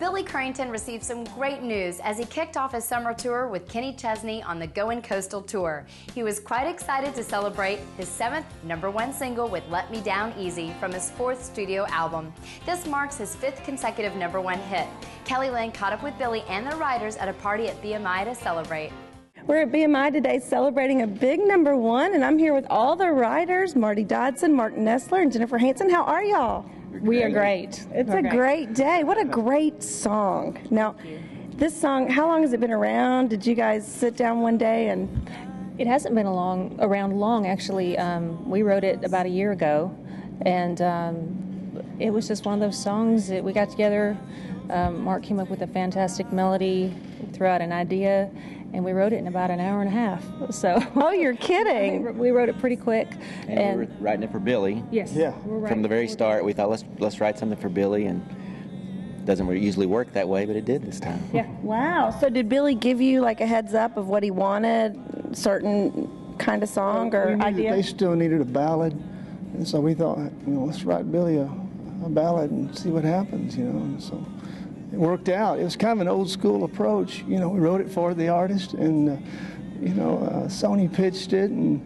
Billy Currington received some great news as he kicked off his summer tour with Kenny Chesney on the Goin Coastal tour. He was quite excited to celebrate his 7th #1 single with Let Me Down Easy from his 4th studio album. This marks his 5th consecutive #1 hit. Kelly Lynn caught up with Billy and the writers at a party at BMI to celebrate. We're at BMI today celebrating a big #1, and I'm here with all the writers, Marty Dodson, Mark Nessler, and Jennifer Hansen. How are y'all? We are great. It's a great day. What a great song. Now, this song, how long has it been around? Did you guys sit down one day and... It hasn't been around long, actually. We wrote it about a year ago, and it was just one of those songs that we got together. Mark came up with a fantastic melody, threw out an idea, and we wrote it in about an hour and a half. So. Oh, you're kidding! We wrote it pretty quick. And we were writing it for Billy. Yes. Yeah. From the very start, we thought let's write something for Billy, and it doesn't usually work that way, but it did this time. Yeah. Wow. So did Billy give you like a heads up of what he wanted, certain kind of song or idea? They still needed a ballad, and so we thought, let's write Billy a ballad and see what happens, And so it worked out. It was kind of an old school approach. We wrote it for the artist, and Sony pitched it, and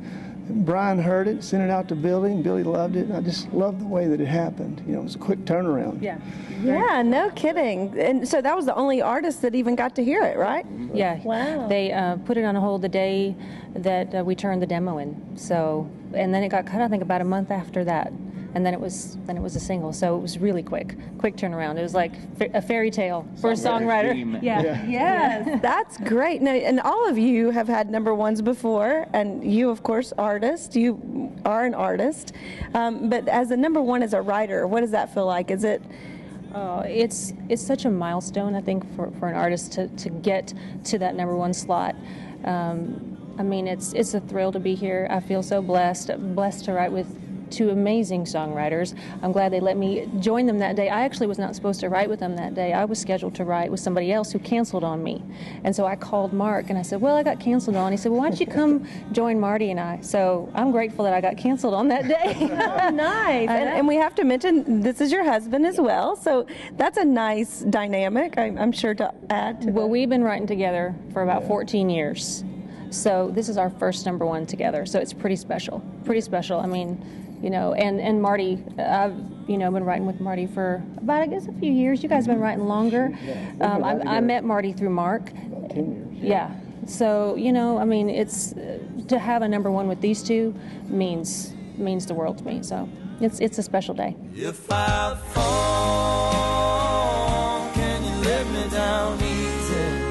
Brian heard it, sent it out to Billy, and Billy loved it. And I just loved the way that it happened. It was a quick turnaround. Yeah. Yeah, no kidding. And so that was the only artist that even got to hear it, right? Yeah. Wow. They put it on hold the day that we turned the demo in. So, and then it got cut, I think, about a month after that. And then it was a single, so it was really quick turnaround. It was like a fairy tale for a songwriter. Yeah. Yes, that's great. Now, and all of you have had #1s before, and you, of course, artist. You are an artist, but as a #1 as a writer, what does that feel like? Is it? It's such a milestone, I think, for an artist to get to that #1 slot. I mean, it's a thrill to be here. I feel so blessed to write with 2 amazing songwriters. I'm glad they let me join them that day. I actually was not supposed to write with them that day. I was scheduled to write with somebody else who canceled on me. And so I called Mark and I said, well, I got canceled on. He said, well, why don't you come join Marty and I? So I'm grateful that I got canceled on that day. Oh, nice. And we have to mention, this is your husband as well. So that's a nice dynamic, I'm sure, to add to Well, we've been writing together for about 14 years. So this is our first #1 together. So it's pretty special. Pretty special. I mean, and Marty, I've, been writing with Marty for about, I guess, a few years. You guys have been writing longer. I met Marty through Mark. About 10 years. Yeah. So, I mean, it's, to have a #1 with these 2 means the world to me. So it's a special day. If I fall, can you let me down easy?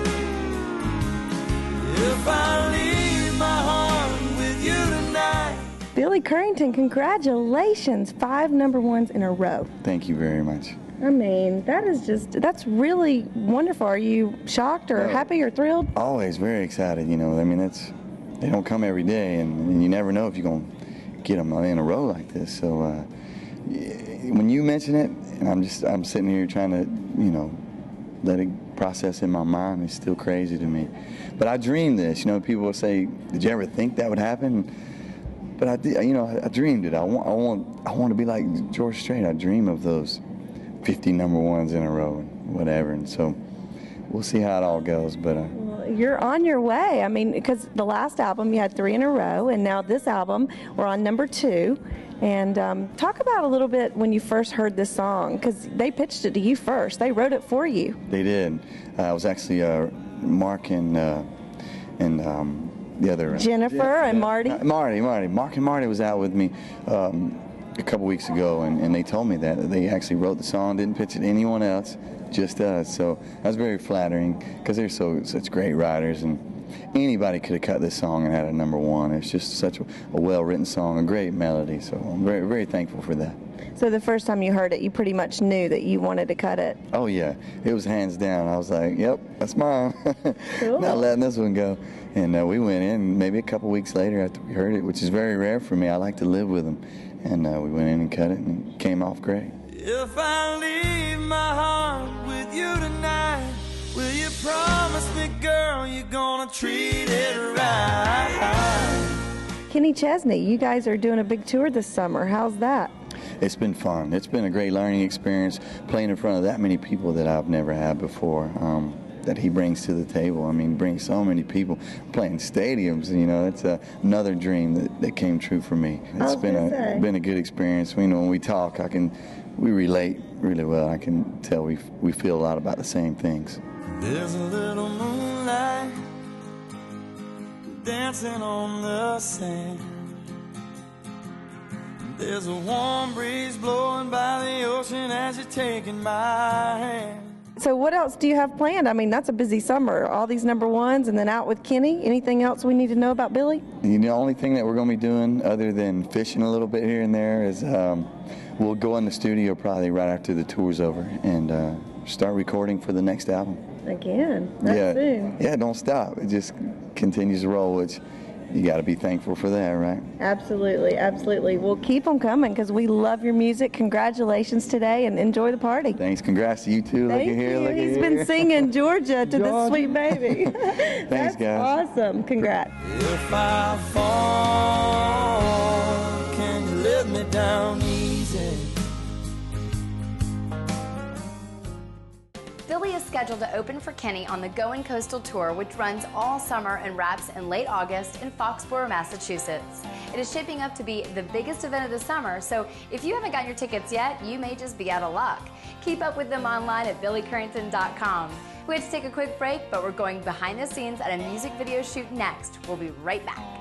If I leave my heart with you tonight. Billy Currington, congratulations, 5 #1s in a row. Thank you very much. I mean, that's really wonderful. Are you shocked or happy or thrilled? Always very excited, I mean, they don't come every day, and you never know if you're going to get them in a row like this. So when you mention it, and I'm sitting here trying to, let it process in my mind, it's still crazy to me. But I dreamed this, people will say, did you ever think that would happen? But I did, I dreamed it. I want to be like George Strait. I dream of those 50 #1s in a row and whatever. And so we'll see how it all goes. But well, you're on your way. I mean, because the last album you had 3 in a row, and now this album we're on #2. And talk about a little bit when you first heard this song, because they pitched it to you first. They wrote it for you. They did. It was actually Mark and the other Jennifer and Marty. Mark and Marty was out with me a couple weeks ago, and they told me that they actually wrote the song, didn't pitch it to anyone else, just us. So that was very flattering, because they're such great writers, and anybody could have cut this song and had a #1. It's just such a well-written song, a great melody. So I'm very, very thankful for that. So the first time you heard it, you pretty much knew that you wanted to cut it. Oh yeah, it was hands down. I was like, yep, that's mine. Cool. Not letting this one go. And we went in maybe a couple weeks later after we heard it, which is very rare for me. I like to live with them. And we went in and cut it, and it came off great. If I leave my heart with you tonight, will you promise me, girl, you're gonna treat it right? Kenny Chesney, you guys are doing a big tour this summer. How's that? it's been fun. It's been a great learning experience playing in front of that many people that I've never had before. That he brings to the table. I mean, brings so many people playing stadiums. You know, it's another dream that came true for me. It's been a good experience. You know, when we talk, we relate really well. I can tell we feel a lot about the same things. There's a little moonlight dancing on the sand. There's a warm breeze blowing by the ocean as you're taking my hand. So what else do you have planned? I mean, that's a busy summer. All these number ones and then out with Kenny. Anything else we need to know about Billy? The only thing that we're going to be doing other than fishing a little bit here and there is we'll go in the studio probably right after the tour's over and start recording for the next album. Again, that's soon. Yeah, don't stop. It just continues to roll, which you got to be thankful for that, right? Absolutely, absolutely. Well, keep them coming because we love your music. Congratulations today and enjoy the party. Thanks. Congrats to you too. Thank look at here. you. Look at He's here. been singing Georgia to this sweet baby. Thanks, That's guys. awesome. Congrats. If I fall, can you let me down easy? Billy is scheduled to open for Kenny on the Goin Coastal Tour, which runs all summer and wraps in late August in Foxborough, Massachusetts. It is shaping up to be the biggest event of the summer, so if you haven't gotten your tickets yet, you may just be out of luck. Keep up with them online at billycurrington.com. We had to take a quick break, but we're going behind the scenes at a music video shoot next. We'll be right back.